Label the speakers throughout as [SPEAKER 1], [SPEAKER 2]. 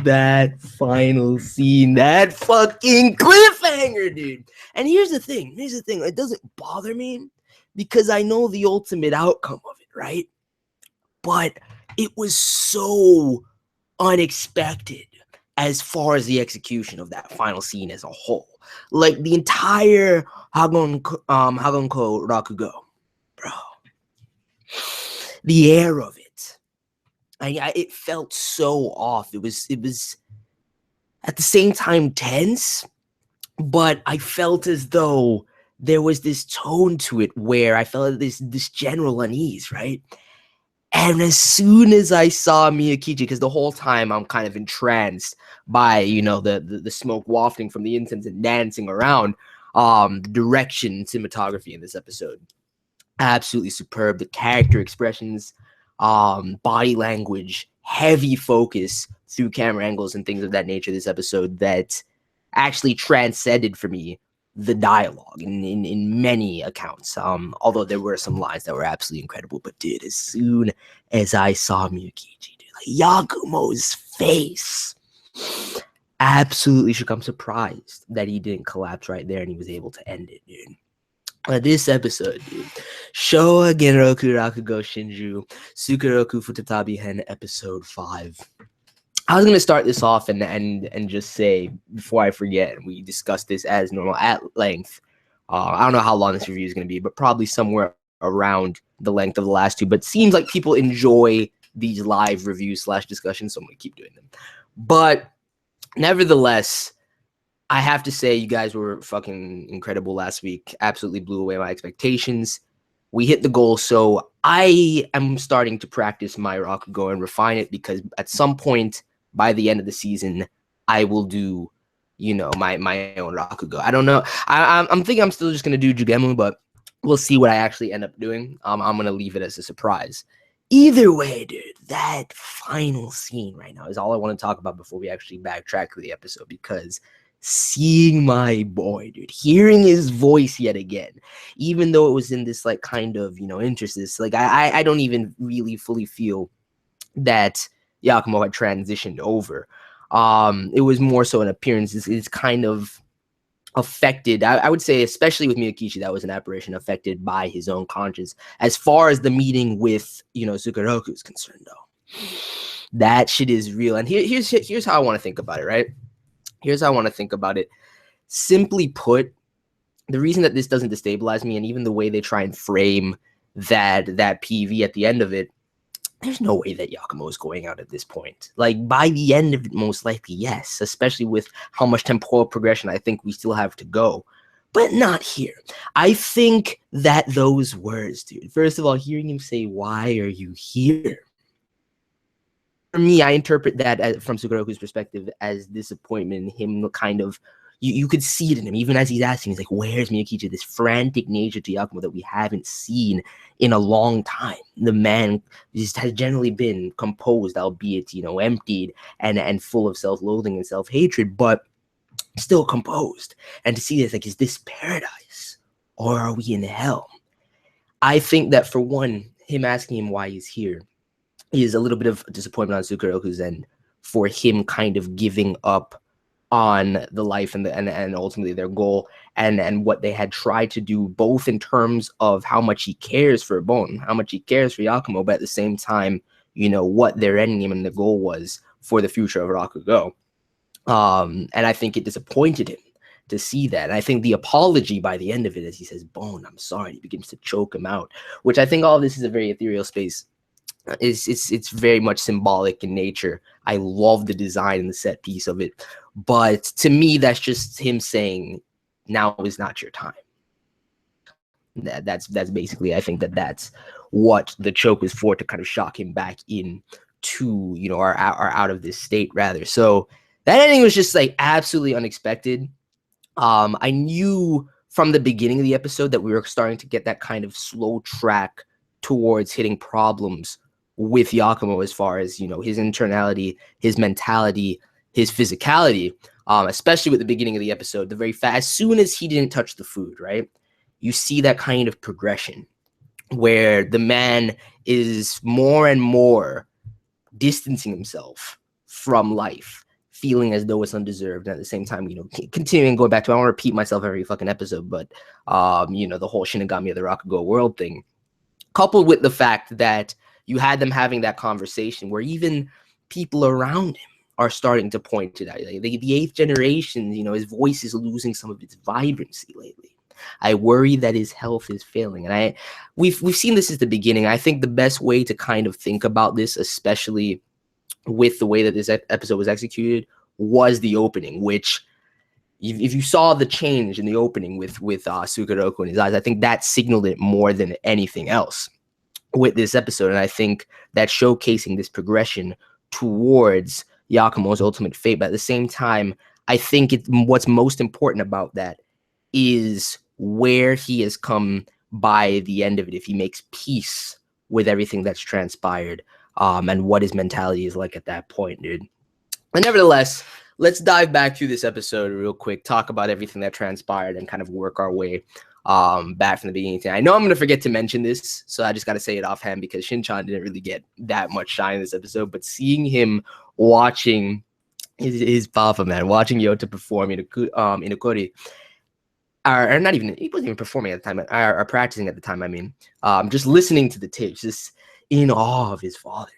[SPEAKER 1] That final scene, that fucking cliffhanger, dude. And here's the thing. It doesn't bother me because I know the ultimate outcome of it, right? But it was so unexpected as far as the execution of that final scene as a whole. Like the entire Hagonko Rakugo, bro. The air of it. It felt so off. It was at the same time tense, but I felt as though there was this tone to it where I felt this general unease, right? And as soon as I saw Miyakichi, because the whole time I'm kind of entranced by, the smoke wafting from the incense and dancing around, direction, cinematography in this episode, absolutely superb. The character expressions, body language, heavy focus through camera angles and things of that nature. This episode that actually transcended for me the dialogue in many accounts. Although there were some lines that were absolutely incredible. But dude, as soon as I saw Miyakichi, dude, like Yakumo's face, absolutely shook. I'm surprised that he didn't collapse right there and he was able to end it, dude. This episode, dude, Shouwa Genroku Rakugo Shinjuu Sukeroku Futatabi-hen, episode 5. I was gonna start this off and just say before I forget, and we discussed this as normal at length. I don't know how long this review is gonna be, but probably somewhere around the length of the last two. But it seems like people enjoy these live reviews / discussions, so I'm gonna keep doing them. But nevertheless, I have to say you guys were fucking incredible last week. Absolutely blew away my expectations. We hit the goal, so I am starting to practice my Rakugo and refine it because at some point by the end of the season, I will do, my own Rakugo. I don't know. I'm thinking I'm still just gonna do Jugemu, but we'll see what I actually end up doing. I'm gonna leave it as a surprise. Either way, dude, that final scene right now is all I want to talk about before we actually backtrack to the episode, because seeing my boy, dude, hearing his voice yet again, even though it was in this like kind of interstice, like I don't even really fully feel that Yakumo had transitioned over. It was more so an appearance. It's kind of affected, I would say, especially with Miyakichi, that was an apparition affected by his own conscience. As far as the meeting with Sukeroku is concerned, though, that shit is real. And here's how I want to think about it, right? Here's how I want to think about it. Simply put, the reason that this doesn't destabilize me, and even the way they try and frame that PV at the end of it, there's no way that Yakumo is going out at this point. Like, by the end of it, most likely, yes, especially with how much temporal progression I think we still have to go. But not here. I think that those words, dude, first of all, hearing him say, "Why are you here?" For me, I interpret that as, from Sukeroku's perspective, as disappointment. Him kind of, you could see it in him, even as he's asking, he's like, "Where's Miyakichi?" This frantic nature to Yakumo that we haven't seen in a long time. The man just has generally been composed, albeit, emptied and full of self-loathing and self-hatred, but still composed. And to see this, like, is this paradise or are we in hell? I think that, for one, him asking him why he's here is a little bit of disappointment on Sukeroku's end for him kind of giving up on the life and ultimately their goal and what they had tried to do, both in terms of how much he cares for Bon, how much he cares for Yakumo, but at the same time, what their end game and the goal was for the future of Rakugo. And I think it disappointed him to see that. And I think the apology by the end of it, as he says, "Bon, I'm sorry," he begins to choke him out, which I think all of this is a very ethereal space. It's very much symbolic in nature. I love the design and the set piece of it, but to me, that's just him saying, "Now is not your time." That's basically, I think that's what the choke was for, to kind of shock him back in to or out of this state rather. So that ending was just like absolutely unexpected. I knew from the beginning of the episode that we were starting to get that kind of slow track towards hitting problems with Yakumo, as far as his internality, his mentality, his physicality, especially with the beginning of the episode. The very as soon as he didn't touch the food, right, you see that kind of progression where the man is more and more distancing himself from life, feeling as though it's undeserved, and at the same time, continuing going back to, I don't want to repeat myself every fucking episode, but the whole Shinigami of the Rakugo world thing, coupled with the fact that you had them having that conversation where even people around him are starting to point to that. Like the eighth generation, his voice is losing some of its vibrancy lately. I worry that his health is failing. And we've seen this as the beginning. I think the best way to kind of think about this, especially with the way that this episode was executed, was the opening, which if you saw the change in the opening with Sukeroku in his eyes, I think that signaled it more than anything else with this episode. And I think that showcasing this progression towards Yakumo's ultimate fate. But at the same time, I think what's most important about that is where he has come by the end of it, if he makes peace with everything that's transpired, and what his mentality is like at that point, dude. But nevertheless, let's dive back through this episode real quick, talk about everything that transpired, and kind of work our way back from the beginning. I know I'm going to forget to mention this, so I just got to say it offhand because Shin-chan didn't really get that much shine in this episode, but seeing him watching his papa, man, watching Yota perform in Inokori, or not even, he wasn't even performing at the time, or practicing at the time, I mean, just listening to the tapes, just in awe of his father.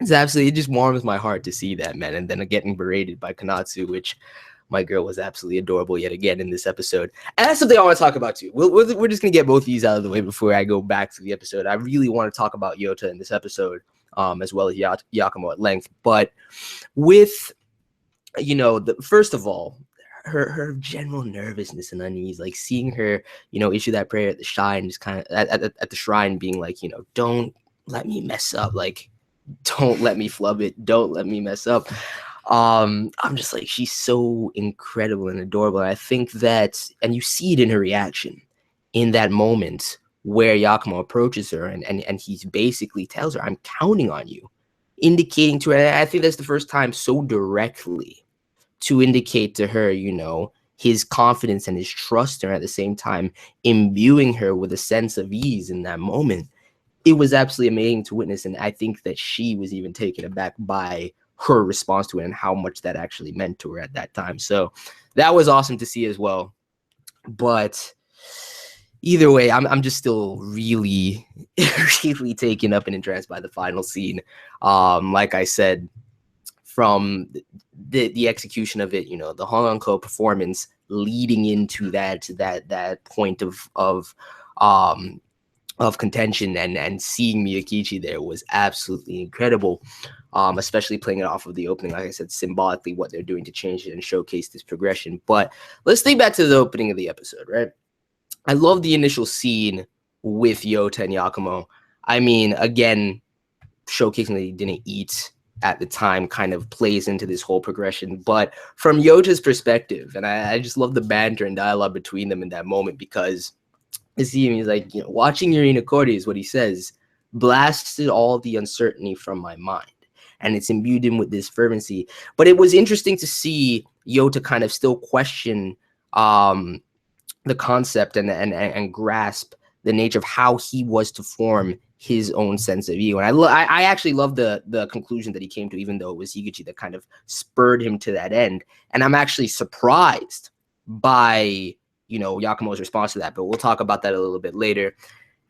[SPEAKER 1] It's absolutely, it just warms my heart to see that, man. And then getting berated by Konatsu, which my girl was absolutely adorable yet again in this episode. And that's something I want to talk about too. We're just going to get both of these out of the way before I go back to the episode. I really want to talk about Yota in this episode, as well as Yakumo at length. But with, first of all, her general nervousness and unease, like seeing her, issue that prayer at the shrine, just kind of at the shrine being like, don't let me mess up. Like, don't let me flub it. Don't let me mess up. I'm just like, she's so incredible and adorable. And I think that, and you see it in her reaction in that moment where Yakumo approaches her and he basically tells her, I'm counting on you, indicating to her, and I think that's the first time so directly to indicate to her, his confidence and his trust in her, at the same time imbuing her with a sense of ease in that moment. It was absolutely amazing to witness, and I think that she was even taken aback by her response to it and how much that actually meant to her at that time. So that was awesome to see as well. But either way, I'm just still really, really taken up and entranced by the final scene. Like I said, from the execution of it, the Honganko performance leading into that point of contention and seeing Miyakichi there was absolutely incredible, especially playing it off of the opening, like I said, symbolically what they're doing to change it and showcase this progression. But let's think back to the opening of the episode, right? I love the initial scene with Yota and Yakumo. I mean, again, showcasing that he didn't eat at the time kind of plays into this whole progression. But from Yota's perspective, and I just love the banter and dialogue between them in that moment, because he's like, watching your Inokori is what he says, blasted all the uncertainty from my mind. And it's imbued him with this fervency. But it was interesting to see Yota kind of still question the concept and grasp the nature of how he was to form his own sense of ego. And I actually love the conclusion that he came to, even though it was Higuchi that kind of spurred him to that end. And I'm actually surprised by Yakumo's response to that, but we'll talk about that a little bit later.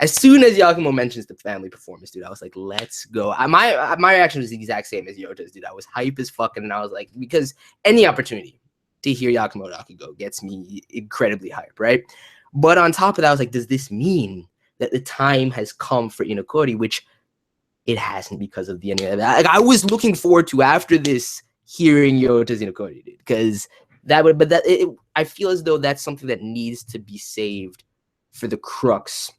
[SPEAKER 1] As soon as Yakumo mentions the family performance, dude, I was like, let's go. My reaction was the exact same as Yota's, dude. I was hype as fucking, and I was like, because any opportunity to hear Yakumo Rakugo gets me incredibly hype, right? But on top of that, I was like, does this mean that the time has come for Inokori, which it hasn't, because of the ending of that. Like, I was looking forward to, after this, hearing Yota's Inokori, dude, because I feel as though that's something that needs to be saved for the crux,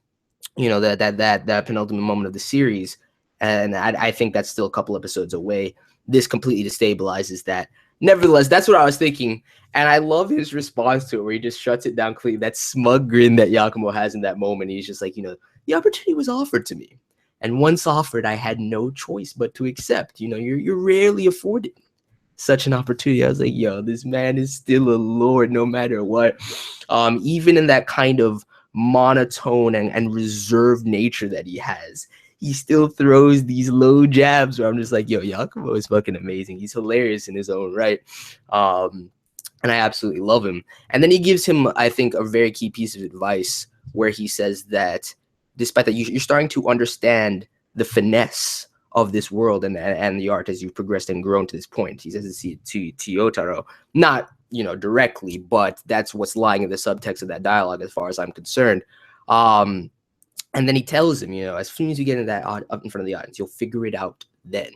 [SPEAKER 1] that penultimate moment of the series. And I think that's still a couple episodes away. This completely destabilizes that. Nevertheless, that's what I was thinking. And I love his response to it, where he just shuts it down clean. That smug grin that Yakumo has in that moment. He's just like, the opportunity was offered to me. And once offered, I had no choice but to accept. You're rarely afforded such an opportunity. I was like, yo, this man is still a lord no matter what. Even in that kind of monotone and reserved nature that he has, he still throws these low jabs where I'm just like, yo, Yakumo is fucking amazing. He's hilarious in his own right. And I absolutely love him. And then he gives him, I think, a very key piece of advice where he says that despite that, you're starting to understand the finesse of this world and the art as you've progressed and grown to this point. He says it to Yotaro, not, you know, directly, but that's what's lying in the subtext of that dialogue as far as I'm concerned. And then he tells him, you know, as soon as you get in that up in front of the audience, you'll figure it out then.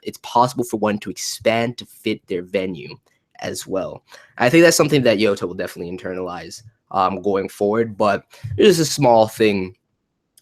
[SPEAKER 1] It's possible for one to expand to fit their venue as well. I think that's something that Yota will definitely internalize going forward, but there's a small thing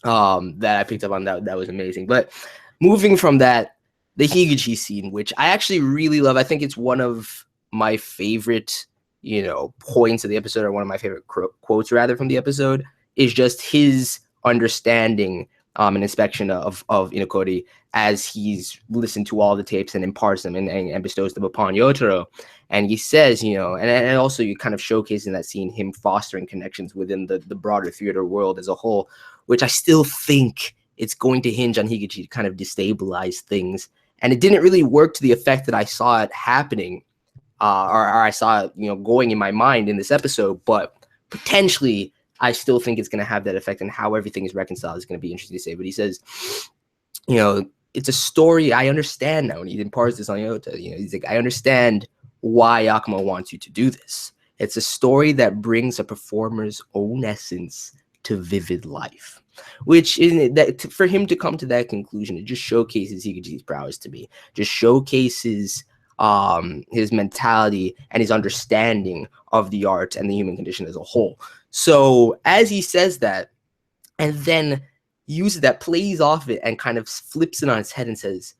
[SPEAKER 1] that I picked up on that was amazing. But moving from that, the Higuchi scene, which I actually really love. I think it's one of my favorite, you know, points of the episode, or one of my favorite quotes rather from the episode, is just his understanding and inspection of Inokori as he's listened to all the tapes and imparts them and bestows them upon Yotaro. And he says, you know, and also you kind of showcase in that scene him fostering connections within the broader theater world as a whole, which I still think it's going to hinge on Higuchi to kind of destabilize things. And it didn't really work to the effect that I saw it happening, or I saw it, you know, going in my mind in this episode, but potentially I still think it's going to have that effect, and how everything is reconciled is going to be interesting to say. But he says, you know, it's a story I understand now, and he imparts this on Yota. You know, he's like, I understand why Yakumo wants you to do this. It's a story that brings a performer's own essence to vivid life, which is that for him to come to that conclusion, it just showcases Higuchi's prowess to me. Just showcases his mentality and his understanding of the art and the human condition as a whole. So as he says that, and then uses that, plays off it, and kind of flips it on its head and says,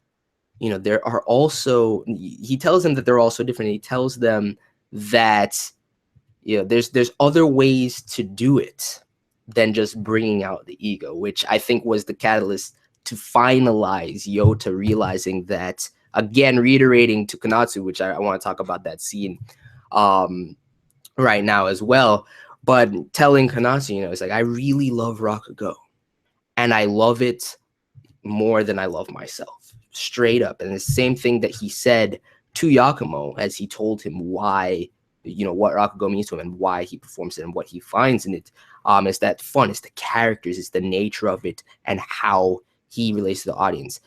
[SPEAKER 1] you know, there are also, he tells them that they're also different. He tells them that, you know, there's other ways to do it than just bringing out the ego, which I think was the catalyst to finalize Yota realizing that, again, reiterating to Konatsu, which I want to talk about that scene right now as well, but telling Konatsu, you know, it's like, I really love Rakugo, and I love it more than I love myself, straight up. And the same thing that he said to Yakumo as he told him why, you know, what Rakugo means to him and why he performs it and what he finds in it. It's that fun, it's the characters, it's the nature of it, and how he relates to the audience.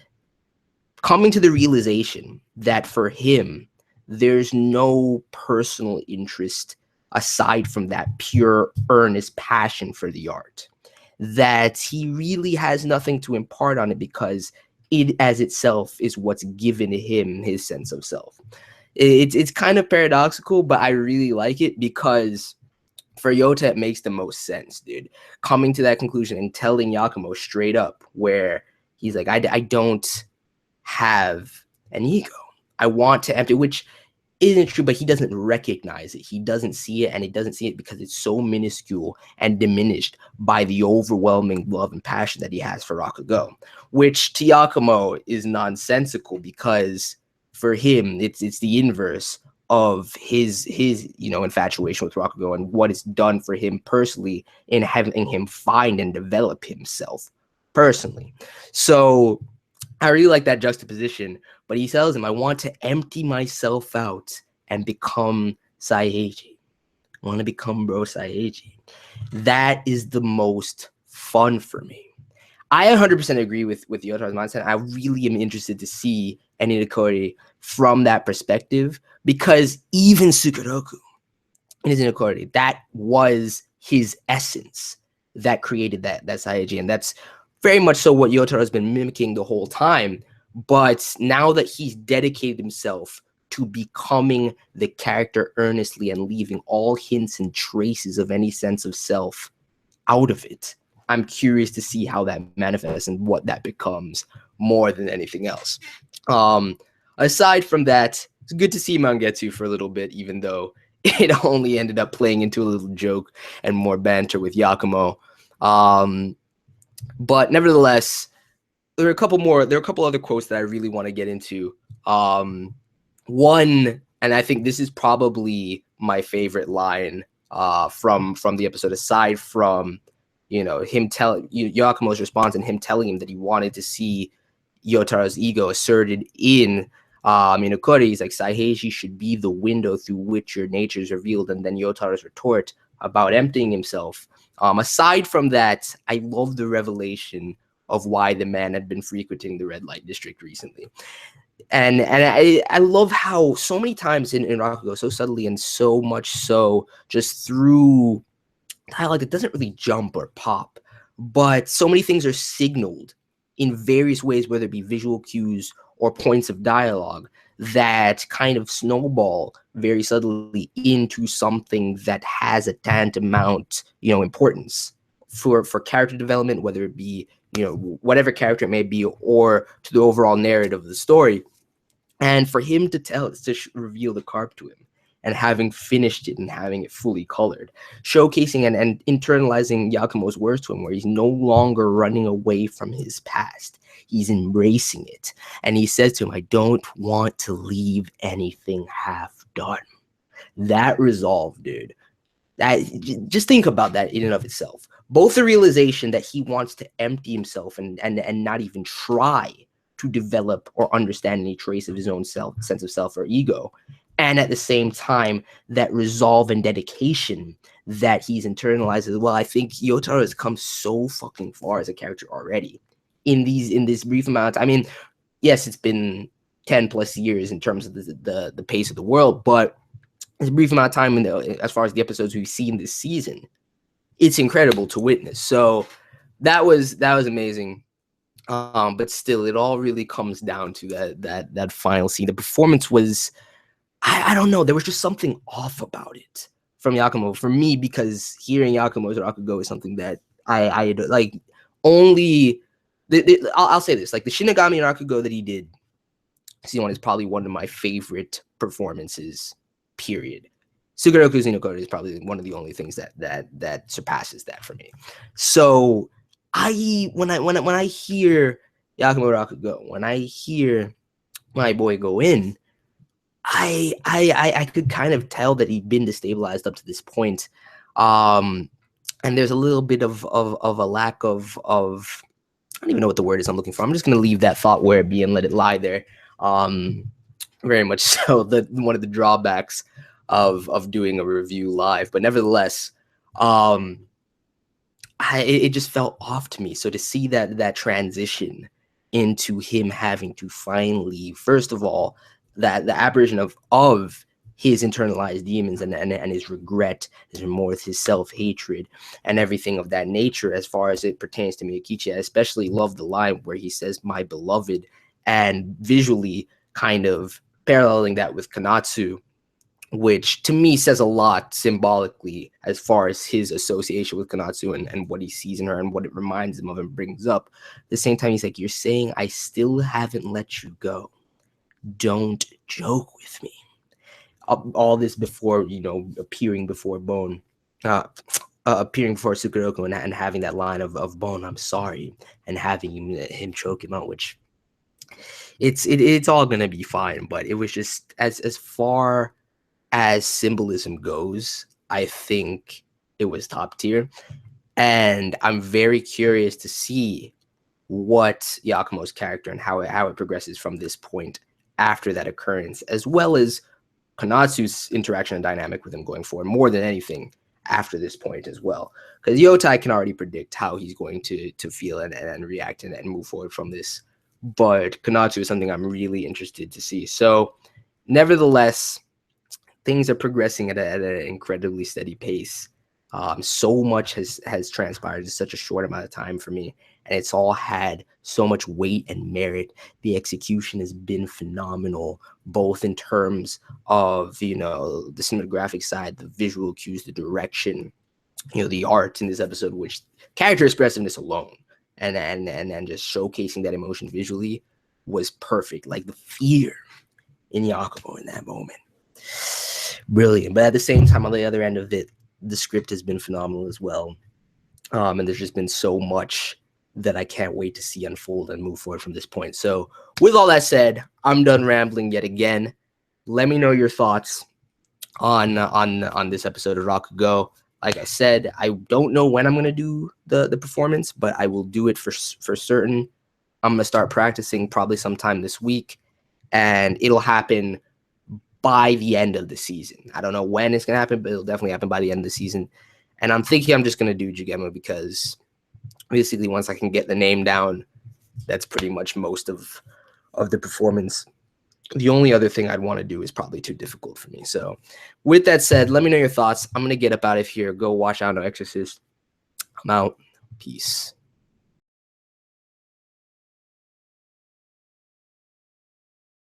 [SPEAKER 1] Coming to the realization that for him, there's no personal interest aside from that pure, earnest passion for the art, that he really has nothing to impart on it because it as itself is what's given him his sense of self. It's kind of paradoxical, but I really like it because for Yota, it makes the most sense, dude. Coming to that conclusion and telling Yakumo straight up where he's like, I don't have an ego. I want to empty, which isn't true, but he doesn't recognize it. He doesn't see it, and he doesn't see it because it's so minuscule and diminished by the overwhelming love and passion that he has for Rakugo, which to Yakumo is nonsensical because for him, it's the inverse of his you know, infatuation with Rakugo and what it's done for him personally in having him find and develop himself personally. So I really like that juxtaposition, but he tells him, I want to empty myself out and become Saieiji. I want to become Bro Saieiji. That is the most fun for me. I 100% agree with Yotaro's mindset. I really am interested to see an Inokori from that perspective, because even Sukeroku in his Inokori, that was his essence that created that Saieiji, and that's very much so what Yotaro has been mimicking the whole time. But now that he's dedicated himself to becoming the character earnestly and leaving all hints and traces of any sense of self out of it, I'm curious to see how that manifests and what that becomes more than anything else. Aside from that, it's good to see Mangetsu for a little bit, even though it only ended up playing into a little joke and more banter with Yakumo. But nevertheless, there are a couple other quotes that I really want to get into. One, and I think this is probably my favorite line from the episode, aside from him telling Yakumo's response and him telling him that he wanted to see Yotaro's ego asserted in Minokuri. He's like, Saiheiji should be the window through which your nature is revealed. And then Yotaro's retort about emptying himself. Aside from that, I love the revelation of why the man had been frequenting the red light district recently. And I love how so many times in Rakugo, so subtly and so much so just through dialogue that doesn't really jump or pop, but so many things are signaled in various ways, whether it be visual cues or points of dialogue, that kind of snowball very subtly into something that has a tantamount, importance for character development, whether it be, whatever character it may be, or to the overall narrative of the story. And for him to reveal the carp to him, and having finished it and having it fully colored, showcasing and internalizing Yakumo's words to him, where he's no longer running away from his past. He's embracing it. And he says to him, I don't want to leave anything half done. That resolve, dude. Just think about that in and of itself. Both the realization that he wants to empty himself and not even try to develop or understand any trace of his own sense of self or ego, and at the same time, that resolve and dedication that he's internalized as well. I think Yotaro has come so fucking far as a character already in this brief amount of time. I mean, yes, it's been 10 plus years in terms of the pace of the world, but it's a brief amount of time as far as the episodes we've seen this season. It's incredible to witness. So that was amazing. But still, it all really comes down to that final scene. The performance was, I don't know, there was just something off about it from Yakumo for me, because hearing Yakumo's Rakugo is something that I like. Only I'll say this, like the Shinigami Rakugo that he did, season 1 is probably one of my favorite performances, period. Sukeroku's Minokuri is probably one of the only things that surpasses that for me. So when I hear Yakumo Rakugo, when I hear my boy go in, I could kind of tell that he'd been destabilized up to this point. And there's a little bit of a lack of I don't even know what the word is I'm looking for. I'm just going to leave that thought where it be and let it lie there. Very much so one of the drawbacks of doing a review live, but nevertheless, it just felt off to me. So to see that transition into him having to finally, first of all, that the apparition of his internalized demons and his regret, his remorse, his self-hatred, and everything of that nature as far as it pertains to Miyakichi. I especially love the line where he says, my beloved, and visually kind of paralleling that with Konatsu, which to me says a lot symbolically as far as his association with Konatsu and what he sees in her and what it reminds him of and brings up. At the same time, he's like, you're saying I still haven't let you go. Don't joke with me. All this before, appearing before Bone, appearing before Sukeroku and having that line of Bone, I'm sorry, and having him choke him out, which it's all gonna be fine. But it was just as far as symbolism goes, I think it was top tier, and I'm very curious to see what Yakumo's character and how it progresses from this point after that occurrence, as well as Konatsu's interaction and dynamic with him going forward, more than anything after this point as well. Because Yotai can already predict how he's going to feel and react and move forward from this. But Konatsu is something I'm really interested to see. So, nevertheless, things are progressing at an incredibly steady pace. So much has transpired in such a short amount of time for me, and it's all had so much weight and merit. The execution has been phenomenal, both in terms of the cinematographic side, the visual cues, the direction, the art in this episode, which character expressiveness alone, and just showcasing that emotion visually was perfect. Like the fear in Yakumo in that moment, brilliant. But at the same time, on the other end of it, the script has been phenomenal as well. And there's just been so much that I can't wait to see unfold and move forward from this point. So with all that said, I'm done rambling yet again. Let me know your thoughts on this episode of Rakugo. Like I said, I don't know when I'm going to do the performance, but I will do it for certain. I'm going to start practicing probably sometime this week, and it'll happen by the end of the season. I don't know when it's going to happen, but it'll definitely happen by the end of the season. And I'm thinking I'm just going to do Jugema because basically once I can get the name down, that's pretty much most of the performance. The only other thing I'd want to do is probably too difficult for me. So with that said, let me know your thoughts. I'm going to get up out of here, go watch Out No Exorcist. I'm out. Peace.